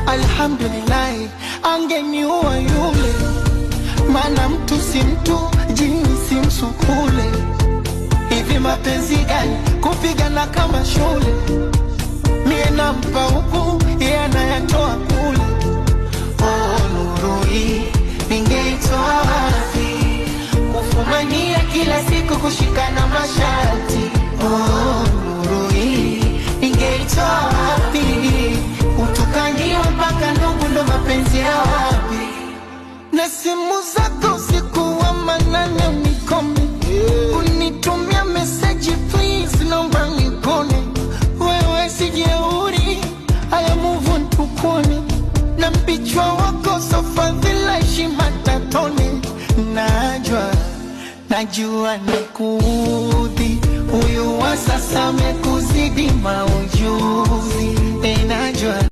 alhamdulillah, angeniua yule. Mana mtu si mtu, jini si msukule. Hivi mapenzi gani kupigana kama shule? Mie nampa huku, yeye anayatoa kule. Oh, nuru hii ningeitoa wapi? Kufumania kila siku kushikana masharti. Oh, nuru hii ningeitoa wapi? Utukaniwa mpaka ndugu, ndo mapenzi ya wapi? Na simu zako usiku wa manane unikome, unitumia message please naomba nikone. Wewe sijeuri, haya move on tukone. Na mpichwa wako sofadhila heshima tatone. Najua nikuudhi, huyu wa sasa amekuzidi maujuzi. Najua